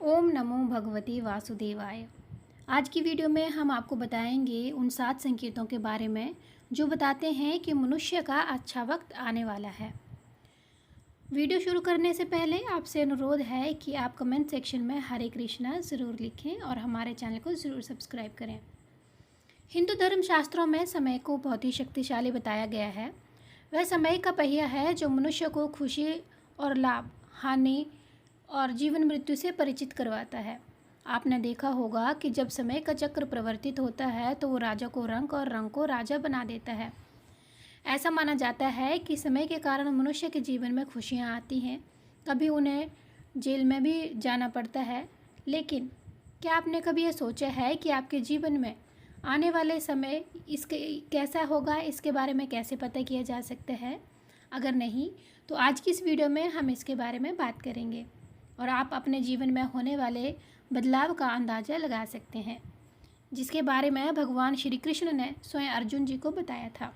ओम नमो भगवते वासुदेवाय। आज की वीडियो में हम आपको बताएंगे उन 7 संकेतों के बारे में जो बताते हैं कि मनुष्य का अच्छा वक्त आने वाला है। वीडियो शुरू करने से पहले आपसे अनुरोध है कि आप कमेंट सेक्शन में हरे कृष्णा ज़रूर लिखें और हमारे चैनल को ज़रूर सब्सक्राइब करें। हिंदू धर्म शास्त्रों में समय को बहुत ही शक्तिशाली बताया गया है। वह समय का पहिया है जो मनुष्य को खुशी और लाभ, हानि और जीवन मृत्यु से परिचित करवाता है। आपने देखा होगा कि जब समय का चक्र प्रवर्तित होता है तो वो राजा को रंक और रंक को राजा बना देता है। ऐसा माना जाता है कि समय के कारण मनुष्य के जीवन में खुशियाँ आती हैं, कभी उन्हें जेल में भी जाना पड़ता है। लेकिन क्या आपने कभी यह सोचा है कि आपके जीवन में आने वाले समय इसके कैसा होगा, इसके बारे में कैसे पता किया जा सकता है? अगर नहीं तो आज की इस वीडियो में हम इसके बारे में बात करेंगे और आप अपने जीवन में होने वाले बदलाव का अंदाज़ा लगा सकते हैं, जिसके बारे में भगवान श्री कृष्ण ने स्वयं अर्जुन जी को बताया था।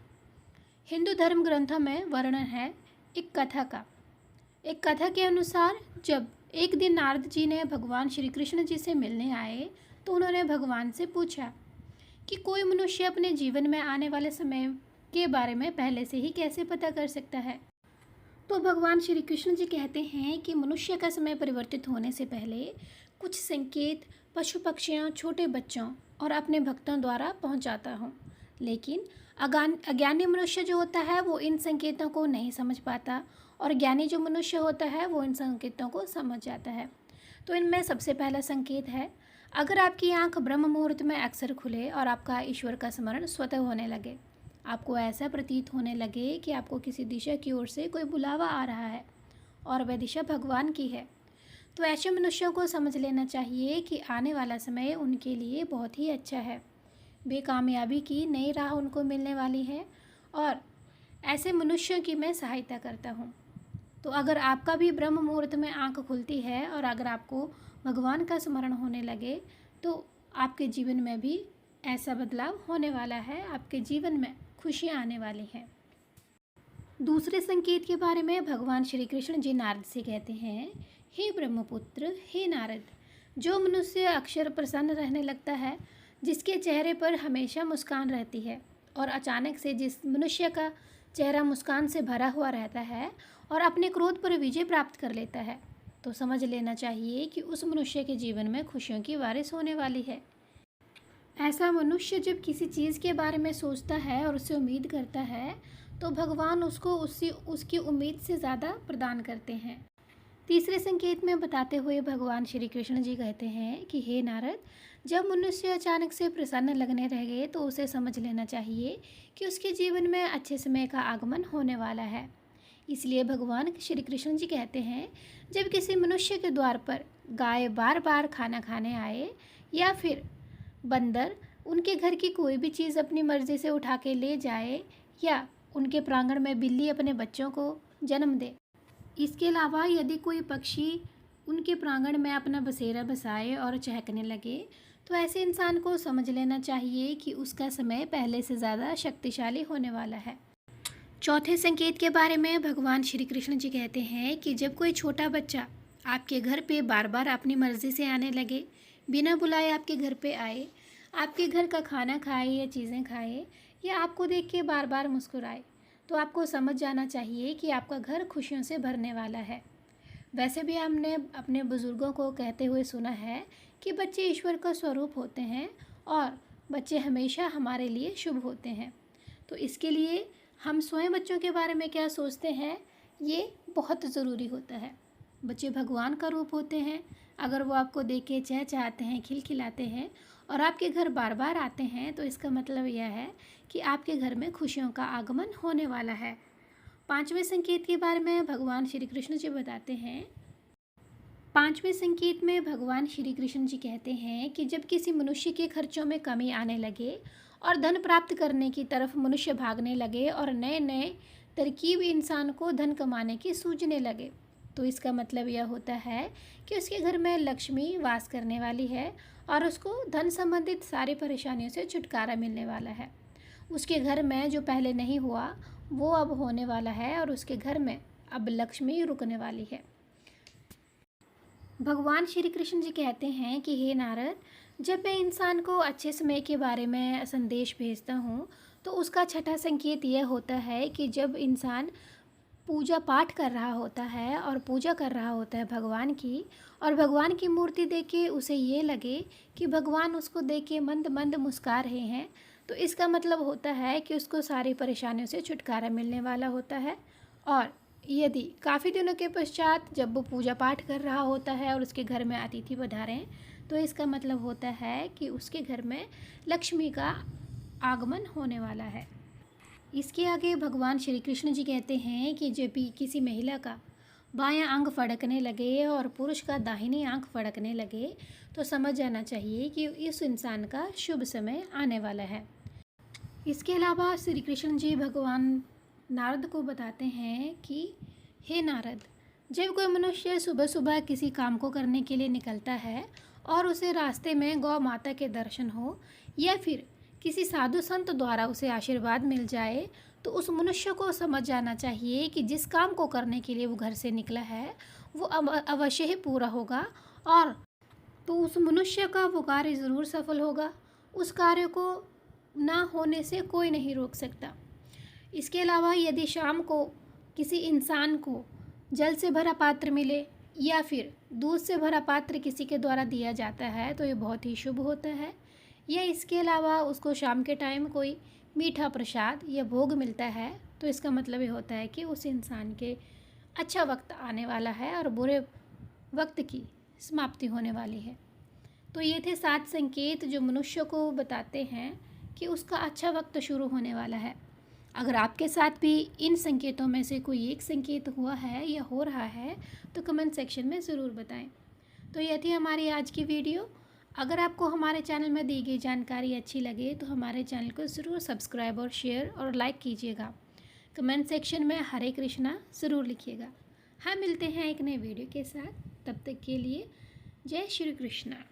हिंदू धर्म ग्रंथों में वर्णन है एक कथा के अनुसार जब एक दिन नारद जी ने भगवान श्री कृष्ण जी से मिलने आए तो उन्होंने भगवान से पूछा कि कोई मनुष्य अपने जीवन में आने वाले समय के बारे में पहले से ही कैसे पता कर सकता है। तो भगवान श्री कृष्ण जी कहते हैं कि मनुष्य का समय परिवर्तित होने से पहले कुछ संकेत पशु पक्षियों, छोटे बच्चों और अपने भक्तों द्वारा पहुंचाता हूं। लेकिन अज्ञानी मनुष्य जो होता है वो इन संकेतों को नहीं समझ पाता और ज्ञानी जो मनुष्य होता है वो इन संकेतों को समझ जाता है। तो इनमें सबसे पहला संकेत है, अगर आपकी आंख ब्रह्म मुहूर्त में अक्सर खुले और आपका ईश्वर का स्मरण स्वतः होने लगे, आपको ऐसा प्रतीत होने लगे कि आपको किसी दिशा की ओर से कोई बुलावा आ रहा है और वह दिशा भगवान की है, तो ऐसे मनुष्यों को समझ लेना चाहिए कि आने वाला समय उनके लिए बहुत ही अच्छा है। बेकामयाबी की नई राह उनको मिलने वाली है और ऐसे मनुष्यों की मैं सहायता करता हूँ। तो अगर आपका भी ब्रह्म मुहूर्त में आंख खुलती है और अगर आपको भगवान का स्मरण होने लगे तो आपके जीवन में भी ऐसा बदलाव होने वाला है, आपके जीवन में खुशियाँ आने वाली हैं। दूसरे संकेत के बारे में भगवान श्री कृष्ण जी नारद से कहते हैं, हे ब्रह्मपुत्र, हे नारद, जो मनुष्य अक्षर प्रसन्न रहने लगता है, जिसके चेहरे पर हमेशा मुस्कान रहती है और अचानक से जिस मनुष्य का चेहरा मुस्कान से भरा हुआ रहता है और अपने क्रोध पर विजय प्राप्त कर लेता है, तो समझ लेना चाहिए कि उस मनुष्य के जीवन में खुशियों की बारिश होने वाली है। ऐसा मनुष्य जब किसी चीज़ के बारे में सोचता है और उससे उम्मीद करता है तो भगवान उसको उसकी उम्मीद से ज़्यादा प्रदान करते हैं। तीसरे संकेत में बताते हुए भगवान श्री कृष्ण जी कहते हैं कि हे नारद, जब मनुष्य अचानक से प्रसन्न लगने लगे तो उसे समझ लेना चाहिए कि उसके जीवन में अच्छे समय का आगमन होने वाला है। इसलिए भगवान श्री कृष्ण जी कहते हैं, जब किसी मनुष्य के द्वार पर गाय बार बार खाना खाने आए या फिर बंदर उनके घर की कोई भी चीज़ अपनी मर्ज़ी से उठा के ले जाए या उनके प्रांगण में बिल्ली अपने बच्चों को जन्म दे, इसके अलावा यदि कोई पक्षी उनके प्रांगण में अपना बसेरा बसाए और चहकने लगे, तो ऐसे इंसान को समझ लेना चाहिए कि उसका समय पहले से ज़्यादा शक्तिशाली होने वाला है। चौथे संकेत के बारे में भगवान श्री कृष्ण जी कहते हैं कि जब कोई छोटा बच्चा आपके घर पे बार बार अपनी मर्ज़ी से आने लगे, बिना बुलाए आपके घर पे आए, आपके घर का खाना खाए या चीज़ें खाए या आपको देख के बार बार मुस्कुराए, तो आपको समझ जाना चाहिए कि आपका घर खुशियों से भरने वाला है। वैसे भी हमने अपने बुज़ुर्गों को कहते हुए सुना है कि बच्चे ईश्वर का स्वरूप होते हैं और बच्चे हमेशा हमारे लिए शुभ होते हैं। तो इसके लिए हम स्वयं बच्चों के बारे में क्या सोचते हैं, ये बहुत ज़रूरी होता है। बच्चे भगवान का रूप होते हैं। अगर वो आपको देख के चहचहाते हैं, खिलखिलाते हैं और आपके घर बार बार आते हैं, तो इसका मतलब यह है कि आपके घर में खुशियों का आगमन होने वाला है। पांचवें संकेत के बारे में भगवान श्री कृष्ण जी बताते हैं। पांचवें संकेत में भगवान श्री कृष्ण जी कहते हैं कि जब किसी मनुष्य के खर्चों में कमी आने लगे और धन प्राप्त करने की तरफ मनुष्य भागने लगे और नए नए तरकीब इंसान को धन कमाने की सूझने लगे, तो इसका मतलब यह होता है कि उसके घर में लक्ष्मी वास करने वाली है और उसको धन संबंधित सारी परेशानियों से छुटकारा मिलने वाला है। उसके घर में जो पहले नहीं हुआ वो अब होने वाला है और उसके घर में अब लक्ष्मी रुकने वाली है। भगवान श्री कृष्ण जी कहते हैं कि हे नारद, जब मैं इंसान को अच्छे समय के बारे में संदेश भेजता हूँ तो उसका छठा संकेत यह होता है कि जब इंसान पूजा पाठ कर रहा होता है और पूजा कर रहा होता है भगवान की, और भगवान की मूर्ति देख के उसे ये लगे कि भगवान उसको देख के मंद मंद मुस्कुरा रहे हैं, तो इसका मतलब होता है कि उसको सारी परेशानियों से छुटकारा मिलने वाला होता है। और यदि काफ़ी दिनों के पश्चात जब वो पूजा पाठ कर रहा होता है और उसके घर में अतिथि पधारे हैं, तो इसका मतलब होता है कि उसके घर में लक्ष्मी का आगमन होने वाला है। इसके आगे भगवान श्री कृष्ण जी कहते हैं कि जब भी किसी महिला का बायां अंग फड़कने लगे और पुरुष का दाहिनी आंख फड़कने लगे तो समझ जाना चाहिए कि इस इंसान का शुभ समय आने वाला है। इसके अलावा श्री कृष्ण जी भगवान नारद को बताते हैं कि हे नारद, जब कोई मनुष्य सुबह सुबह किसी काम को करने के लिए निकलता है और उसे रास्ते में गौ माता के दर्शन हो या फिर किसी साधु संत द्वारा उसे आशीर्वाद मिल जाए, तो उस मनुष्य को समझ जाना चाहिए कि जिस काम को करने के लिए वो घर से निकला है वो अवश्य ही पूरा होगा, और तो उस मनुष्य का वो कार्य ज़रूर सफल होगा। उस कार्य को ना होने से कोई नहीं रोक सकता। इसके अलावा यदि शाम को किसी इंसान को जल से भरा पात्र मिले या फिर दूध से भरा पात्र किसी के द्वारा दिया जाता है तो ये बहुत ही शुभ होता है। या इसके अलावा उसको शाम के टाइम कोई मीठा प्रसाद या भोग मिलता है तो इसका मतलब ये होता है कि उस इंसान के अच्छा वक्त आने वाला है और बुरे वक्त की समाप्ति होने वाली है। तो ये थे 7 संकेत जो मनुष्य को बताते हैं कि उसका अच्छा वक्त शुरू होने वाला है। अगर आपके साथ भी इन संकेतों में से कोई एक संकेत हुआ है या हो रहा है तो कमेंट सेक्शन में ज़रूर बताएं। तो यह थी हमारी आज की वीडियो। अगर आपको हमारे चैनल में दी गई जानकारी अच्छी लगे तो हमारे चैनल को ज़रूर सब्सक्राइब और शेयर और लाइक कीजिएगा। कमेंट सेक्शन में हरे कृष्णा ज़रूर लिखिएगा। हम मिलते हैं एक नए वीडियो के साथ, तब तक के लिए जय श्री कृष्णा।